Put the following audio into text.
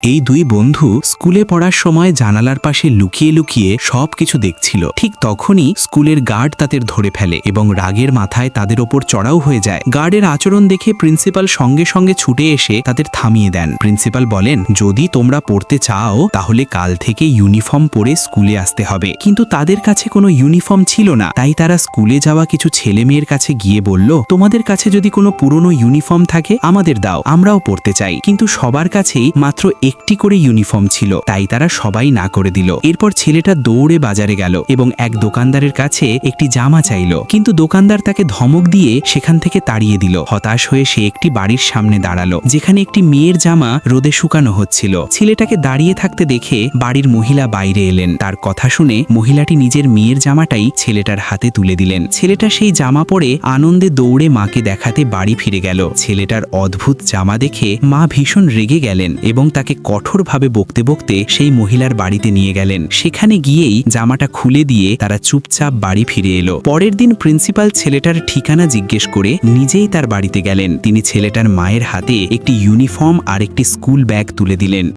এই দুই বন্ধু স্কুলে পড়ার সময় জানালার পাশে লুকিয়ে লুকিয়ে সবকিছু দেখছিল। ঠিক তখনই স্কুলের গার্ড তাদের ধরে ফেলে এবং রাগের মাথায় তাদের ওপর চড়াও হয়ে যায়। গার্ডের আচরণ দেখে প্রিন্সিপাল সঙ্গে সঙ্গে ছুটে এসে তাদের থামিয়ে দেন। প্রিন্সিপাল বলেন, যদি তোমরা পড়তে চাও তাহলে কাল থেকে ইউনিফর্ম পরে স্কুলে আসতে হবে। কিন্তু তাদের কাছে কোনো ইউনিফর্ম ছিল না, তাই তারা স্কুলে যাওয়া কিছু ছেলে মেয়ের কাছে গিয়ে বলল, তোমাদের কাছে যদি কোনো পুরনো ইউনিফর্ম থাকে আমাদের দাও, আমরাও পড়তে চাই। কিন্তু সবার কাছেই মাত্র একটি করে ইউনিফর্ম ছিল, তাই তারা সবাই না করে দিল। এরপর ছেলেটা দৌড়ে বাজারে গেল এবং এক দোকানদারের কাছে একটি জামা চাইল, কিন্তু দোকানদার তাকে ধমক দিয়ে সেখান থেকে তাড়িয়ে দিল। হতাশ হয়ে সে একটি বাড়ির সামনে দাঁড়ালো, যেখানে একটি মেয়ের জামা রোদে শুকানো হচ্ছিল। ছেলেটাকে দাঁড়িয়ে থাকতে দেখে বাড়ির মহিলা বাইরে এলেন। তার কথা শুনে মহিলাটি নিজের মেয়ের জামাটাই ছেলেটার হাতে তুলে দিলেন। ছেলেটা সেই জামা পরে আনন্দে দৌড়ে মাকে দেখাতে বাড়ি ফিরে গেল। ছেলেটার অদ্ভুত জামা দেখে মা ভীষণ রেগে গেলেন এবং তাকে কঠোরভাবে বকতে বকতে সেই মহিলার বাড়িতে নিয়ে গেলেন। সেখানে গিয়েই জামাটা খুলে দিয়ে তারা চুপচাপ বাড়ি ফিরে এলো। পরের দিন প্রিন্সিপাল ছেলেটার ঠিকানা জিজ্ঞেস করে নিজেই তার বাড়িতে গেলেন। তিনি ছেলেটার মায়ের হাতে একটি ইউনিফর্ম আর একটি স্কুল ব্যাগ তুলে দিলেন।